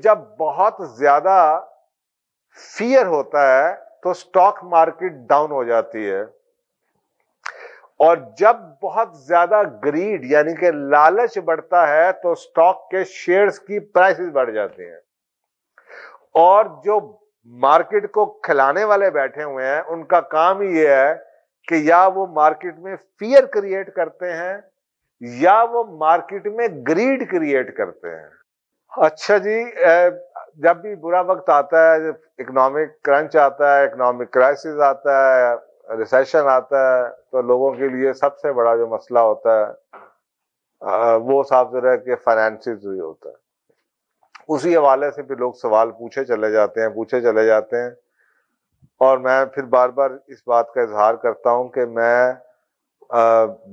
جب بہت زیادہ فیئر ہوتا ہے تو سٹاک مارکیٹ ڈاؤن ہو جاتی ہے، اور جب بہت زیادہ گریڈ یعنی کہ لالچ بڑھتا ہے تو سٹاک کے شیئرز کی پرائسز بڑھ جاتی ہیں، اور جو مارکیٹ کو کھلانے والے بیٹھے ہوئے ہیں ان کا کام ہی یہ ہے کہ یا وہ مارکیٹ میں فیئر کریٹ کرتے ہیں یا وہ مارکیٹ میں گریڈ کریٹ کرتے ہیں۔ اچھا جی، جب بھی برا وقت آتا ہے، اکنامک کرنچ آتا ہے، اکنامک کرائسس آتا ہے، ریسیشن آتا ہے، تو لوگوں کے لیے سب سے بڑا جو مسئلہ ہوتا ہے وہ صاحب ذرا کہ فائنینسز ہی ہوتا ہے۔ اسی حوالے سے پھر لوگ سوال پوچھے چلے جاتے ہیں، اور میں پھر بار بار اس بات کا اظہار کرتا ہوں کہ میں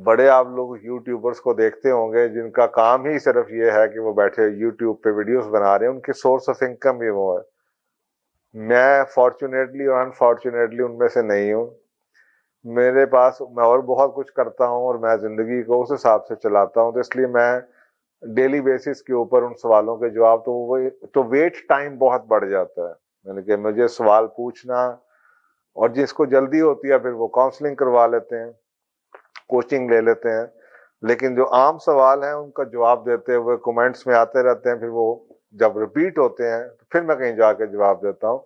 بڑے آپ لوگ یوٹیوبرز کو دیکھتے ہوں گے جن کا کام ہی صرف یہ ہے کہ وہ بیٹھے یوٹیوب پہ ویڈیوز بنا رہے ہیں، ان کی سورس آف انکم بھی وہ ہے۔ میں فارچونیٹلی اور انفارچونیٹلی ان میں سے نہیں ہوں، میرے پاس میں اور بہت کچھ کرتا ہوں اور میں زندگی کو اس حساب سے چلاتا ہوں، تو اس لیے میں ڈیلی بیسس کے اوپر ان سوالوں کے جواب تو ویٹ ٹائم بہت بڑھ جاتا ہے، یعنی کہ مجھے سوال پوچھنا، اور جس کو جلدی ہوتی ہے پھر وہ کاؤنسلنگ کروا لیتے ہیں، کوچنگ لے لیتے ہیں، لیکن جو عام سوال ہیں ان کا جواب دیتے ہوئے کمنٹس میں آتے رہتے ہیں، پھر وہ جب ریپیٹ ہوتے ہیں تو پھر میں کہیں جا کے جواب دیتا ہوں۔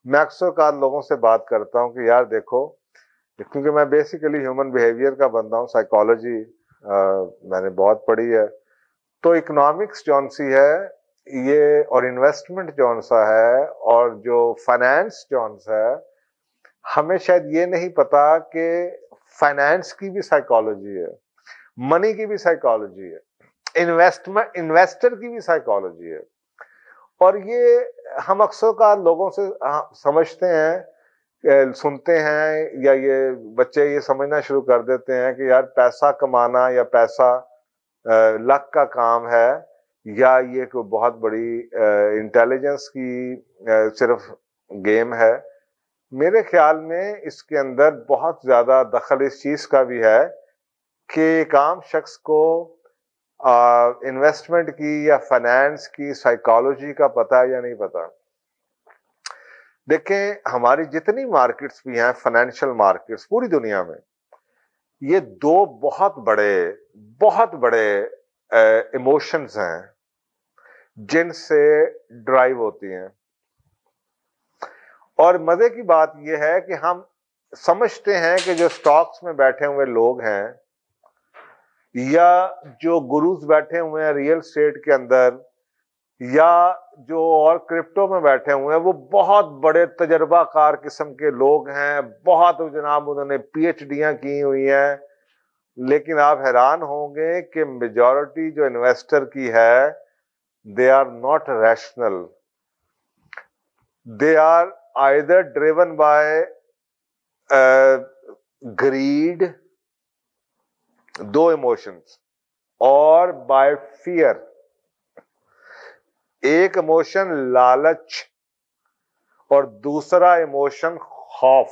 میں اکثر کار لوگوں سے بات کرتا ہوں کہ یار دیکھو، کیونکہ میں بیسیکلی ہیومن بیہیویئر کا بندہ ہوں، سائیکالوجی میں نے بہت پڑھی ہے، تو اکنامکس جون سی ہے یہ، اور انویسٹمنٹ جون سا ہے، اور جو فائنینس جون سا ہے، ہمیں شاید یہ نہیں پتا کہ فائنینس کی بھی سائیکالوجی ہے، منی کی بھی سائیکالوجی ہے، انویسٹر کی بھی سائیکالوجی ہے، اور یہ ہم اکثر کا لوگوں سے سمجھتے ہیں، سنتے ہیں، یا یہ بچے یہ سمجھنا شروع کر دیتے ہیں کہ یار پیسہ کمانا یا پیسہ لک کا کام ہے، یا یہ کوئی بہت بڑی انٹیلیجنس کی صرف گیم ہے۔ میرے خیال میں اس کے اندر بہت زیادہ دخل اس چیز کا بھی ہے کہ ایک عام شخص کو انویسٹمنٹ کی یا فائنینس کی سائیکالوجی کا پتہ یا نہیں پتا۔ دیکھیں ہماری جتنی مارکیٹس بھی ہیں، فائنینشیل مارکیٹس پوری دنیا میں، یہ دو بہت بڑے ایموشنز ہیں جن سے ڈرائیو ہوتی ہیں، اور مزے کی بات یہ ہے کہ ہم سمجھتے ہیں کہ جو سٹاکس میں بیٹھے ہوئے لوگ ہیں یا جو گروز بیٹھے ہوئے ہیں ریئل اسٹیٹ کے اندر یا جو اور کرپٹو میں بیٹھے ہوئے ہیں، وہ بہت بڑے تجربہ کار قسم کے لوگ ہیں، بہت جناب انہوں نے پی ایچ ڈیاں کی ہوئی ہیں، لیکن آپ حیران ہوں گے کہ میجورٹی جو انویسٹر کی ہے they are not rational, they are either driven by greed، دو ایموشنز، اور by fear، ایک ایموشن لالچ اور دوسرا ایموشن خوف۔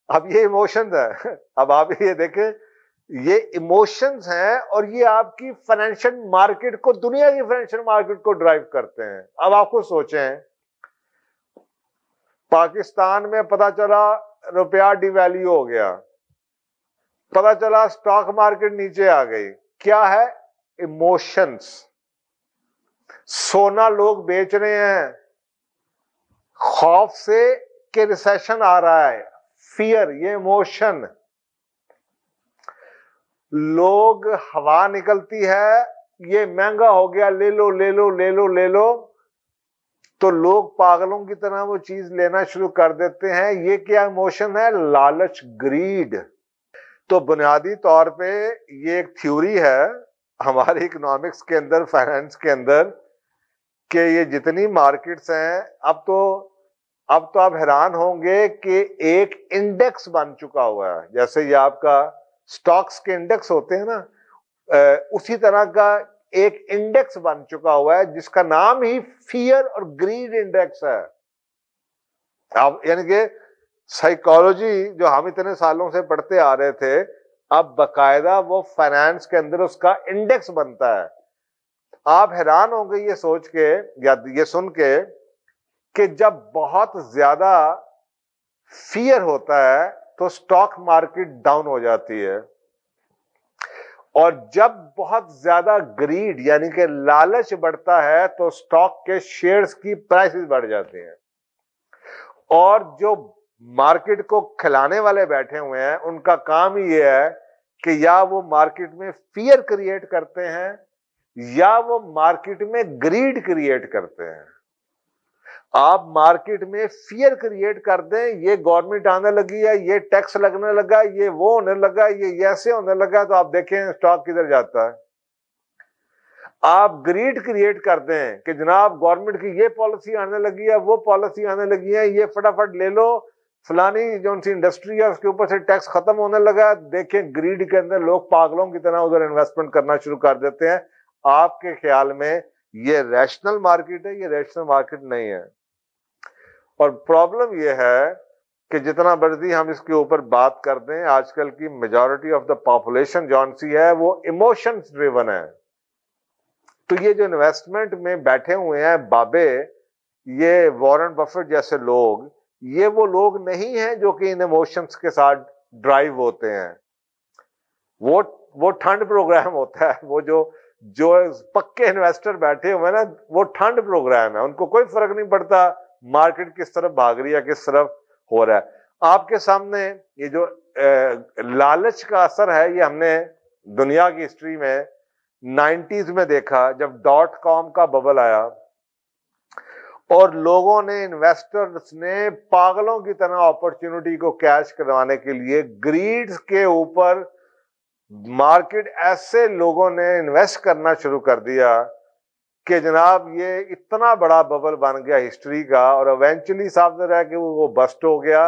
اب یہ ایموشنز ہے، اب آپ یہ دیکھیں یہ ایموشنز ہیں، اور یہ آپ کی فائنینشیل مارکیٹ کو، دنیا کی فائنینشیل مارکیٹ کو ڈرائیو کرتے ہیں۔ اب آپ کو سوچیں، پاکستان میں پتا چلا روپیہ ڈی ویلیو ہو گیا، پتا چلا سٹاک مارکیٹ نیچے آ گئی، کیا ہے؟ ایموشنز۔ سونا لوگ بیچ رہے ہیں خوف سے کہ ریسیشن آ رہا ہے، فیئر، یہ ایموشن۔ لوگ ہوا نکلتی ہے، یہ مہنگا ہو گیا، لے لو لے لو لے لو لے لو، تو لوگ پاگلوں کی طرح وہ چیز لینا شروع کر دیتے ہیں۔ یہ کیا ایموشن ہے؟ لالچ، گریڈ۔ تو بنیادی طور پہ یہ ایک تھیوری ہے ہماری اکنامکس کے اندر، فائنینس کے اندر، کہ یہ جتنی مارکیٹس ہیں، اب تو آپ حیران ہوں گے کہ ایک انڈیکس بن چکا ہوا ہے، جیسے یہ آپ کا سٹاکس کے انڈیکس ہوتے ہیں نا، اسی طرح کا ایک انڈیکس بن چکا ہوا ہے جس کا نام ہی فیئر اور گریڈ انڈیکس ہے۔ اب یعنی کہ سائیکالوجی جو ہم اتنے سالوں سے پڑھتے آ رہے تھے، اب باقاعدہ وہ فائنانس کے اندر اس کا انڈیکس بنتا ہے۔ آپ حیران ہوں گے یہ سوچ کے یا یہ سن کے کہ جب بہت زیادہ فیئر ہوتا ہے تو سٹاک مارکیٹ ڈاؤن ہو جاتی ہے، اور جب بہت زیادہ گریڈ یعنی کہ لالچ بڑھتا ہے تو سٹاک کے شیئرز کی پرائسز بڑھ جاتی ہیں، اور جو مارکیٹ کو کھلانے والے بیٹھے ہوئے ہیں ان کا کام ہی یہ ہے کہ یا وہ مارکیٹ میں فیئر کریٹ کرتے ہیں یا وہ مارکیٹ میں گریڈ کریٹ کرتے ہیں۔ آپ مارکیٹ میں فیئر کریٹ کر دیں، یہ گورنمنٹ آنے لگی ہے، یہ ٹیکس لگنے لگا، یہ وہ ہونے لگا، یہ ایسے ہونے لگا، تو آپ دیکھیں سٹاک کدھر جاتا ہے۔ آپ گریڈ کریٹ کر دیں کہ جناب گورنمنٹ کی یہ پالیسی آنے لگی ہے، وہ پالیسی آنے لگی ہے، یہ فٹافٹ لے لو، فلانی جو سی انڈسٹری ہے اس کے اوپر سے ٹیکس ختم ہونے لگا، دیکھیں گریڈ کے اندر لوگ پاگلوں کی طرح ادھر انویسٹمنٹ کرنا شروع کر دیتے ہیں۔ آپ کے خیال میں یہ ریشنل مارکیٹ ہے؟ یہ ریشنل مارکیٹ نہیں ہے۔ اور پرابلم یہ ہے کہ جتنا مرضی ہم اس کے اوپر بات کر دیں، آج کل کی میجورٹی آف دا پاپولیشن جون سی ہے وہ ایموشنز ڈریون ہے۔ تو یہ جو انویسٹمنٹ میں بیٹھے ہوئے ہیں بابے، یہ وارن بفٹ جیسے لوگ، یہ وہ لوگ نہیں ہیں جو کہ ان ایموشنز کے ساتھ ڈرائیو ہوتے ہیں۔ وہ ٹھنڈ پروگرام ہوتا ہے، وہ جو پکے انویسٹر بیٹھے ہوئے ہیں نا، وہ ٹھنڈ پروگرام ہے، ان کو کوئی فرق نہیں پڑتا مارکیٹ کس طرف بھاگ رہی ہے، کس طرف ہو رہا ہے۔ آپ کے سامنے یہ جو لالچ کا اثر ہے، یہ ہم نے دنیا کی ہسٹری میں 90s میں دیکھا، جب .com کا ببل آیا اور لوگوں نے، انویسٹرز نے پاگلوں کی طرح اپرچونٹی کو کیچ کروانے کے لیے گریڈز کے اوپر مارکیٹ ایسے لوگوں نے انویسٹ کرنا شروع کر دیا کہ جناب یہ اتنا بڑا ببل بن گیا ہسٹری کا، اور ایونچولی صاحب ہے کہ وہ بسٹ ہو گیا،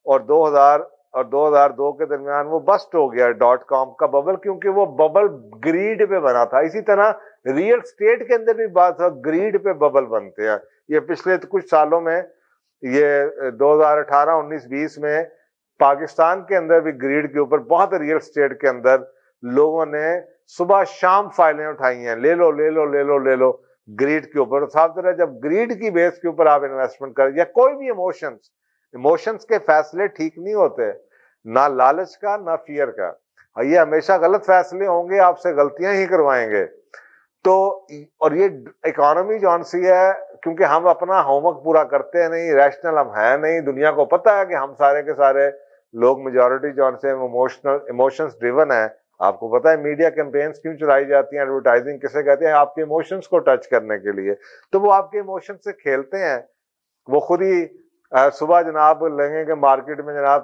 اور 2000 اور 2002 کے درمیان وہ بسٹ ہو گیا .com کا ببل، کیونکہ وہ ببل گریڈ پہ بنا تھا۔ اسی طرح ریئل اسٹیٹ کے اندر بھی بات ہے، گریڈ پہ ببل بنتے ہیں۔ یہ پچھلے کچھ سالوں میں، یہ 2018 19 20 میں پاکستان کے اندر بھی گریڈ کے اوپر بہت ریئل اسٹیٹ کے اندر لوگوں نے صبح شام فائلیں اٹھائی ہیں، لے لو لے لو لے لو لے لو گریڈ کے اوپر۔ صاحب ذرا جب گریڈ کی بیس کے اوپر آپ انویسٹمنٹ کریں، یا کوئی بھی ایموشنز کے فیصلے ٹھیک نہیں ہوتے، نہ لالچ کا نہ فیئر کا، یہ ہمیشہ غلط فیصلے ہوں گے، آپ سے غلطیاں ہی کروائیں گے۔ تو اور یہ اکانومی جون سی ہے، کیونکہ ہم اپنا ہوم ورک پورا کرتے نہیں، ریشنل ہم ہیں نہیں، دنیا کو پتہ ہے کہ ہم سارے کے سارے لوگ میجورٹی جون سے ایموشنز ڈریون ہیں۔ آپ کو پتا ہے میڈیا کیمپینز کیوں چلائی جاتی ہیں، ایڈورٹائزنگ کسے کہتے ہیں؟ آپ کے ایموشنز کو ٹچ کرنے کے لیے۔ تو وہ آپ کے ایموشن سے کھیلتے ہیں، وہ خود ہی صبح جناب لگیں کہ مارکیٹ میں جناب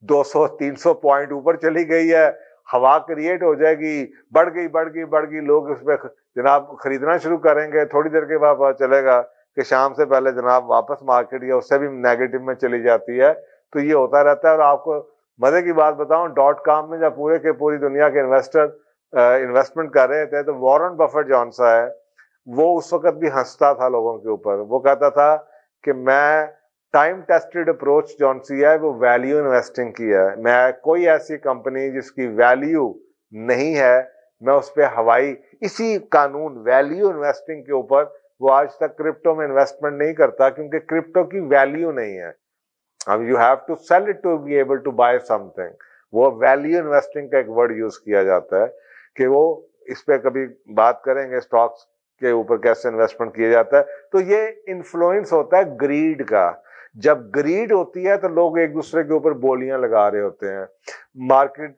200 300 پوائنٹ اوپر چلی گئی ہے، ہوا کریٹ ہو جائے گی، بڑھ گئی بڑھ گئی بڑھ گئی، لوگ اس پہ جناب خریدنا شروع کریں گے، تھوڑی دیر کے بعد پتہ چلے گا کہ شام سے پہلے جناب واپس مارکیٹ یا اس سے بھی نیگیٹو میں چلی جاتی ہے۔ تو یہ ہوتا رہتا ہے۔ اور آپ کو مزے کی بات بتاؤں، .com میں جب پوری دنیا کے انویسٹر انویسٹمنٹ کر رہے تھے، تو وارن بفٹ جون سا ہے، وہ اس وقت بھی ہنستا تھا لوگوں کے اوپر۔ وہ کہتا تھا کہ میں ٹائم ٹیسٹڈ اپروچ جون سی ہے وہ ویلیو انویسٹنگ کی ہے، میں کوئی ایسی کمپنی جس کی ویلیو نہیں ہے میں اس پہ اسی قانون ویلیو انویسٹنگ کے اوپر وہ آج تک کرپٹو میں انویسٹمنٹ نہیں کرتا، کیونکہ کرپٹو کی ویلیو نہیں ہے۔ اب you have to sell it to be able to buy سم تھنگ۔ وہ ویلیو انویسٹنگ کا ایک ورڈ یوز کیا جاتا ہے کہ وہ اس پہ کبھی بات کریں گے، اسٹاکس کے اوپر کیسے انویسٹمنٹ کیا جاتا ہے۔ تو یہ انفلوئنس ہوتا ہے گریڈ کا۔ جب گریڈ ہوتی ہے تو لوگ ایک دوسرے کے اوپر بولیاں لگا رہے ہوتے ہیں۔ مارکیٹ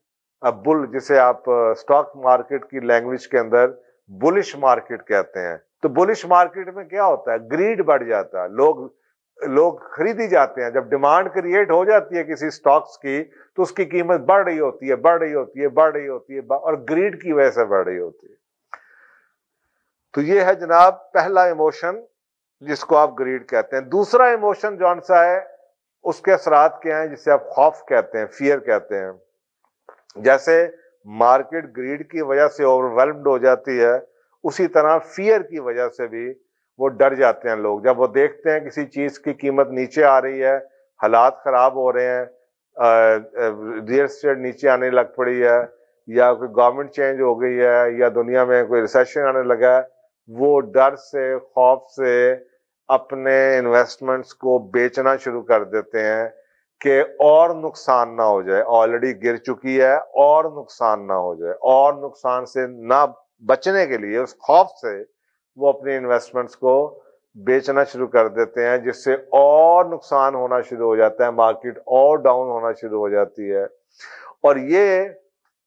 بل، جسے آپ اسٹاک مارکیٹ کی لینگویج کے اندر بلش مارکیٹ کہتے ہیں، تو بلش مارکیٹ میں کیا ہوتا ہے؟ گریڈ بڑھ جاتا ہے، لوگ خریدی جاتے ہیں۔ جب ڈیمانڈ کریٹ ہو جاتی ہے کسی سٹاکس کی تو اس کی قیمت بڑھ رہی ہوتی ہے بڑھ رہی ہوتی ہے بڑھ رہی ہوتی ہے، اور گریڈ کی وجہ سے بڑھ رہی ہوتی ہے۔ تو یہ ہے جناب پہلا ایموشن جس کو آپ گریڈ کہتے ہیں۔ دوسرا ایموشن جون سا ہے، اس کے اثرات کیا ہیں، جسے آپ خوف کہتے ہیں، فیئر کہتے ہیں۔ جیسے مارکیٹ گریڈ کی وجہ سے اوور ویلمڈ ہو جاتی ہے، اسی طرح فیئر کی وجہ سے بھی وہ ڈر جاتے ہیں لوگ۔ جب وہ دیکھتے ہیں کسی چیز کی قیمت نیچے آ رہی ہے، حالات خراب ہو رہے ہیں، ریئل اسٹیٹ نیچے آنے لگ پڑی ہے، یا کوئی گورنمنٹ چینج ہو گئی ہے، یا دنیا میں کوئی ریسیشن آنے لگا ہے، وہ ڈر سے خوف سے اپنے انویسٹمنٹس کو بیچنا شروع کر دیتے ہیں کہ اور نقصان نہ ہو جائے, آلریڈی گر چکی ہے اور نقصان نہ ہو جائے, اور نقصان سے نہ بچنے کے لیے اس خوف سے وہ اپنے انویسٹمنٹس کو بیچنا شروع کر دیتے ہیں, جس سے اور نقصان ہونا شروع ہو جاتا ہے, مارکیٹ اور ڈاؤن ہونا شروع ہو جاتی ہے. اور یہ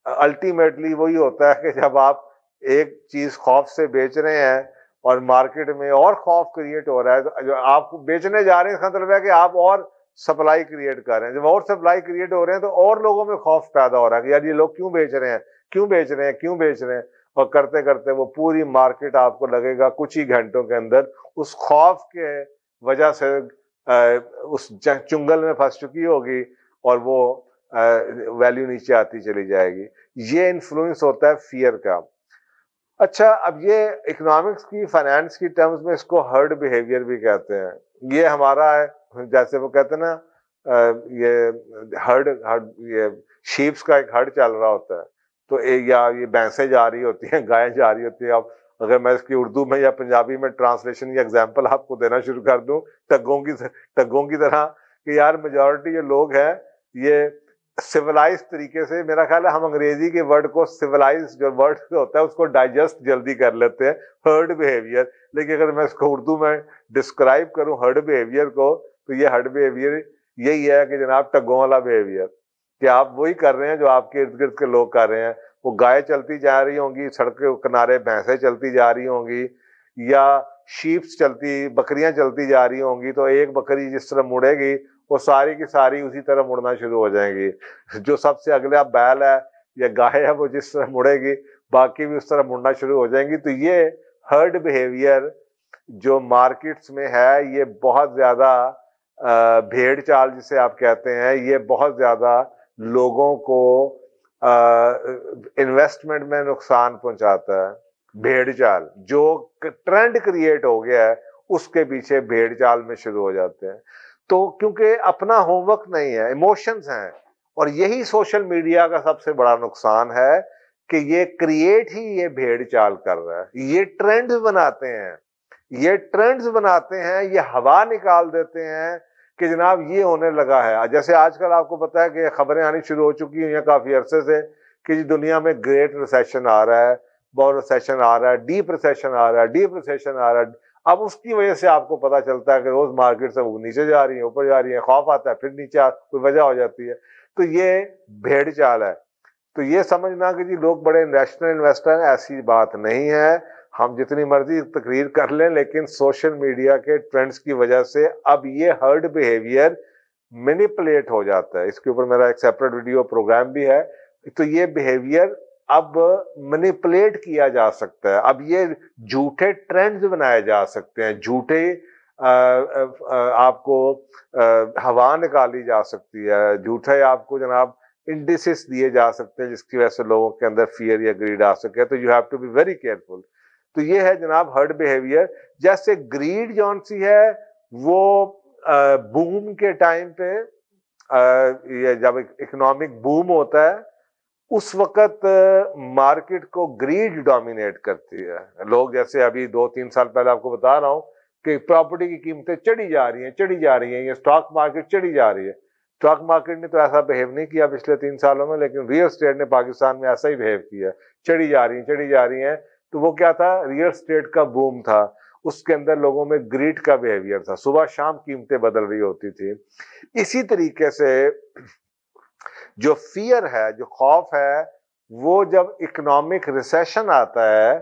الٹیمیٹلی وہی ہوتا ہے کہ جب آپ ایک چیز خوف سے بیچ رہے ہیں اور مارکیٹ میں اور خوف کریٹ ہو رہا ہے, تو جو آپ بیچنے جا رہے ہیں اس کا مطلب ہے کہ آپ اور سپلائی کریٹ کر رہے ہیں. جب اور سپلائی کریٹ ہو رہے ہیں تو اور لوگوں میں خوف پیدا ہو رہا ہے کہ یار یہ لوگ کیوں بیچ رہے ہیں, کیوں بیچ رہے ہیں, کیوں بیچ رہے ہیں. اور کرتے کرتے وہ پوری مارکیٹ آپ کو لگے گا کچھ ہی گھنٹوں کے اندر اس خوف کے وجہ سے اس چنگل میں پھنس چکی ہوگی اور وہ ویلیو نیچے آتی چلی جائے گی. یہ انفلوئنس ہوتا ہے فیئر کا. اچھا, اب یہ اکنامکس کی فائنانس کی ٹرمز میں اس کو ہرڈ بیہیویئر بھی کہتے ہیں. یہ ہمارا ہے, جیسے وہ کہتے ہیں نا یہ ہرڈ یہ شیپس کا ایک ہرڈ چل رہا ہوتا ہے, تو یا یہ بھینسیں جا رہی ہوتی ہیں, گائیں جا رہی ہوتی ہیں. اب اگر میں اس کی اردو میں یا پنجابی میں ٹرانسلیشن یا ایگزامپل آپ کو دینا شروع کر دوں ٹگوں کی طرح, کہ یار میجورٹی جو لوگ ہیں یہ سیولائز طریقے سے, میرا خیال ہے ہم انگریزی کے ورڈ کو سیولائز جو ورڈ ہوتا ہے اس کو ڈائجسٹ جلدی کر لیتے ہیں, ہرڈ بیہیویئر. لیکن اگر میں اس کو اردو میں ڈسکرائب کروں ہرڈ بیہیویئر کو, تو یہ ہرڈ بیہیویئر یہی ہے کہ جناب ٹگوں والا بیہیویئر, کہ آپ وہی کر رہے ہیں جو آپ کے ارد گرد کے لوگ کر رہے ہیں. وہ گائے چلتی جا رہی ہوں گی سڑک کے کنارے, بھینسیں چلتی جا رہی ہوں گی, یا شیپس بکریاں چلتی جا رہی ہوں گی, تو ایک بکری جس طرح مڑے گی وہ ساری کی ساری اسی طرح مڑنا شروع ہو جائیں گی. جو سب سے اگلا بیل ہے یا گائے ہے وہ جس طرح مڑے گی باقی بھی اس طرح مڑنا شروع ہو جائیں گی. تو یہ ہرڈ بیہیویئر جو مارکیٹس میں ہے یہ بہت زیادہ بھیڑ چال جسے آپ کہتے ہیں, یہ بہت زیادہ لوگوں کو انویسٹمنٹ میں نقصان پہنچاتا ہے. بھیڑ چال جو ٹرینڈ کریٹ ہو گیا ہے اس کے پیچھے بھیڑ چال میں شروع ہو جاتے ہیں. تو کیونکہ اپنا ہوم ورک نہیں ہے, ایموشنز ہیں, اور یہی سوشل میڈیا کا سب سے بڑا نقصان ہے کہ یہ کریٹ ہی یہ بھیڑ چال کر رہا ہے. یہ ٹرینڈز بناتے ہیں, یہ ہوا نکال دیتے ہیں کہ جناب یہ ہونے لگا ہے. جیسے آج کل آپ کو پتا ہے کہ خبریں آنی شروع ہو چکی ہیں کافی عرصے سے کہ دنیا میں گریٹ ریسیشن آ رہا ہے, بہت ریسیشن آ رہا ہے, ڈیپ ریسیشن آ رہا ہے. اب اس کی وجہ سے آپ کو پتا چلتا ہے کہ روز مارکیٹ سے وہ نیچے جا رہی ہیں, اوپر جا رہی ہیں, خوف آتا ہے, پھر نیچے کوئی وجہ ہو جاتی ہے. تو یہ بھیڑ چال ہے. تو یہ سمجھنا کہ جی لوگ بڑے نیشنل انویسٹر ہیں, ایسی بات نہیں ہے. ہم جتنی مرضی تقریر کر لیں لیکن سوشل میڈیا کے ٹرینڈز کی وجہ سے اب یہ ہرڈ بیہیویئر مینیپولیٹ ہو جاتا ہے. اس کے اوپر میرا ایک سیپریٹ ویڈیو پروگرام بھی ہے. تو یہ بیہیویئر اب مینیپولیٹ کیا جا سکتا ہے, اب یہ جھوٹے ٹرینڈز بنائے جا سکتے ہیں, جھوٹے آپ کو ہوا نکالی جا سکتی ہے, جھوٹے آپ کو جناب انڈیسز دیے جا سکتے ہیں جس کی وجہ سے لوگوں کے اندر فیئر یا گریڈ آ سکے. تو you have to be very careful. تو یہ ہے جناب ہرڈ بیہیویئر. جیسے گریڈ جون سی ہے وہ بوم کے ٹائم پہ, یہ جب اکنامک بوم ہوتا ہے اس وقت مارکیٹ کو گریڈ ڈومینیٹ کرتی ہے. لوگ جیسے ابھی 2-3 سال پہلے آپ کو بتا رہا ہوں کہ پراپرٹی کی قیمتیں چڑھی جا رہی ہیں, یہ اسٹاک مارکیٹ چڑھی جا رہی ہے. اسٹاک مارکیٹ نے تو ایسا بہیو نہیں کیا پچھلے 3 سالوں میں, لیکن ریئل اسٹیٹ نے پاکستان میں ایسا ہی بہیو کیا, چڑھی جا رہی ہیں. تو وہ کیا تھا, ریئل اسٹیٹ کا بوم تھا, اس کے اندر لوگوں میں گریڈ کا بیہیویئر تھا, صبح شام قیمتیں بدل رہی ہوتی تھی. اسی طریقے سے جو فیئر ہے, جو خوف ہے, وہ جب اکنامک ریسیشن آتا ہے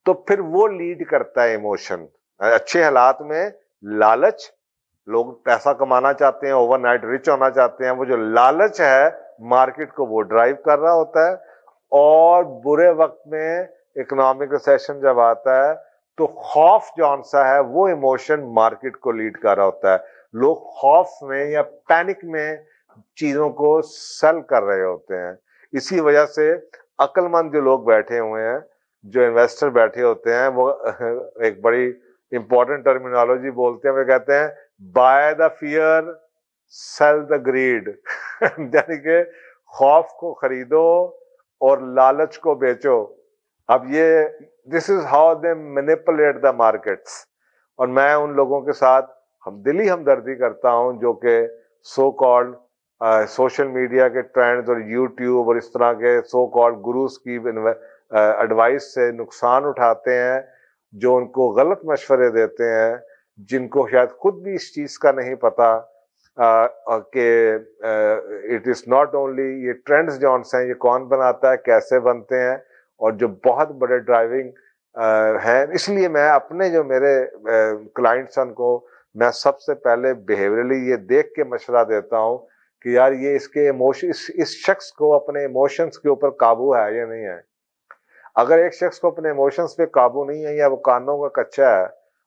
تو پھر وہ لیڈ کرتا ہے ایموشن. اچھے حالات میں لالچ, لوگ پیسہ کمانا چاہتے ہیں, اوور نائٹ رچ ہونا چاہتے ہیں, وہ جو لالچ ہے مارکیٹ کو وہ ڈرائیو کر رہا ہوتا ہے. اور برے وقت میں اکنامک ریسیشن جب آتا ہے تو خوف جون سا ہے وہ ایموشن مارکیٹ کو لیڈ کر رہا ہوتا ہے. لوگ خوف میں یا پینک میں چیزوں کو سیل کر رہے ہوتے ہیں. اسی وجہ سے عقل مند جو لوگ بیٹھے ہوئے ہیں, جو انویسٹر بیٹھے ہوتے ہیں, وہ ایک بڑی امپورٹنٹ ٹرمینالوجی بولتے ہیں, وہ کہتے ہیں buy the fear sell the greed. یعنی کہ خوف کو خریدو اور لالچ کو بیچو. اب یہ this is how they manipulate the markets. اور میں ان لوگوں کے ساتھ دلی ہمدردی کرتا ہوں جو کہ سو کالڈ سوشل میڈیا کے ٹرینڈز اور یوٹیوب اور اس طرح کے سو کالڈ گروز کی ایڈوائس سے نقصان اٹھاتے ہیں, جو ان کو غلط مشورے دیتے ہیں, جن کو شاید خود بھی اس چیز کا نہیں پتا کہ اٹ از ناٹ اونلی یہ ٹرینڈز جون سے ہیں یہ کون بناتا ہے, کیسے بنتے ہیں, اور جو بہت بڑے ڈرائیونگ ہیں. اس لیے میں اپنے جو میرے کلائنٹس ان کو میں سب سے پہلے بیہیویئرلی یہ دیکھ کے مشورہ دیتا ہوں کہ یار یہ اس کے ایموشن اس شخص کو اپنے ایموشنز کے اوپر قابو ہے یا نہیں ہے. اگر ایک شخص کو اپنے ایموشنز پہ قابو نہیں ہے یا وہ کانوں کا کچا ہے,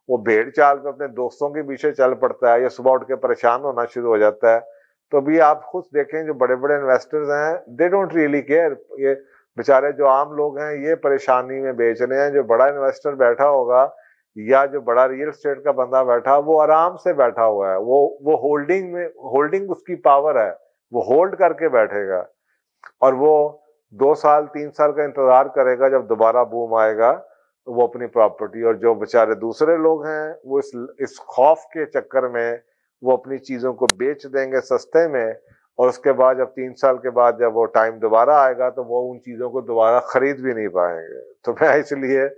وہ بھیڑ چال میں اپنے دوستوں کے پیچھے چل پڑتا ہے یا صبح اٹھ کے پریشان ہونا شروع ہو جاتا ہے, تو بھی آپ خود دیکھیں جو بڑے بڑے انویسٹرز ہیں دے ڈونٹ ریئلی کیئر. یہ بیچارے جو عام لوگ ہیں یہ پریشانی میں بیچ رہے ہیں. جو بڑا انویسٹر بیٹھا ہوگا یا جو بڑا ریئل اسٹیٹ کا بندہ بیٹھا وہ آرام سے بیٹھا ہوا ہے, وہ ہولڈنگ اس کی پاور ہے, وہ ہولڈ کر کے بیٹھے گا اور وہ 2 سال 3 سال کا انتظار کرے گا جب دوبارہ بوم آئے گا وہ اپنی پراپرٹی. اور جو بیچارے دوسرے لوگ ہیں وہ اس خوف کے چکر میں وہ اپنی چیزوں کو بیچ دیں گے سستے میں, اور اس کے بعد جب 3 سال کے بعد جب وہ ٹائم دوبارہ آئے گا تو وہ ان چیزوں کو دوبارہ خرید بھی نہیں پائیں گے. تو میں اس لیے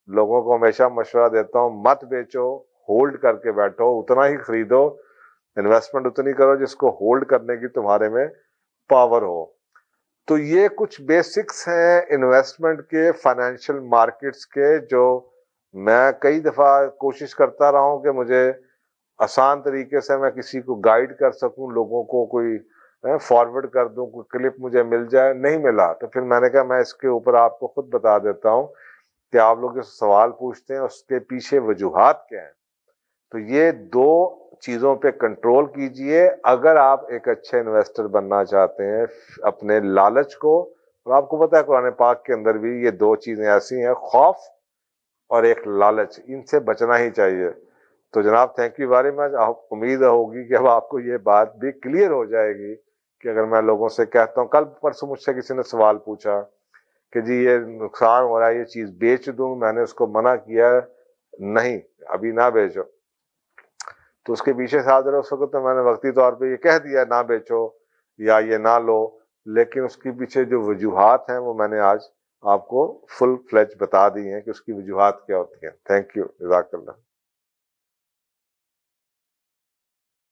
لوگوں کو ہمیشہ مشورہ دیتا ہوں مت بیچو, ہولڈ کر کے بیٹھو, اتنا ہی خریدو, انویسٹمنٹ اتنی کرو جس کو ہولڈ کرنے کی تمہارے میں پاور ہو. تو یہ کچھ بیسکس ہیں انویسٹمنٹ کے, فائنینشیل مارکیٹس کے, جو میں کئی دفعہ کوشش کرتا رہا ہوں کہ مجھے آسان طریقے سے میں کسی کو گائیڈ کر سکوں, لوگوں کو کوئی فارورڈ کر دوں, کوئی کلپ مجھے مل جائے, نہیں ملا. تو پھر میں نے کہا میں اس کے اوپر آپ کو خود بتا دیتا ہوں کہ آپ لوگ جو سوال پوچھتے ہیں اس کے پیچھے وجوہات کیا ہیں. تو یہ 2 چیزوں پہ کنٹرول کیجئے اگر آپ ایک اچھے انویسٹر بننا چاہتے ہیں. اپنے لالچ کو, اور آپ کو پتا ہے قرآن پاک کے اندر بھی یہ 2 چیزیں ایسی ہیں, خوف اور ایک لالچ, ان سے بچنا ہی چاہیے. تو جناب تھینک یو ویری مچ. امید ہوگی کہ اب آپ کو یہ بات بھی کلیئر ہو جائے گی کہ اگر میں لوگوں سے کہتا ہوں, کل پرسوں مجھ سے کسی نے سوال پوچھا کہ جی یہ نقصان ہو رہا ہے, یہ چیز بیچ دوں, میں نے اس کو منع کیا نہیں ابھی نہ بیچو. تو اس کے پیچھے سے حاضر اس وقت تو میں نے وقتی طور پہ یہ کہہ دیا نہ بیچو یا یہ نہ لو, لیکن اس کے پیچھے جو وجوہات ہیں وہ میں نے آج آپ کو فل فلیج بتا دی ہیں کہ اس کی وجوہات کیا ہوتی ہیں. تھینک یو, جزاک اللہ.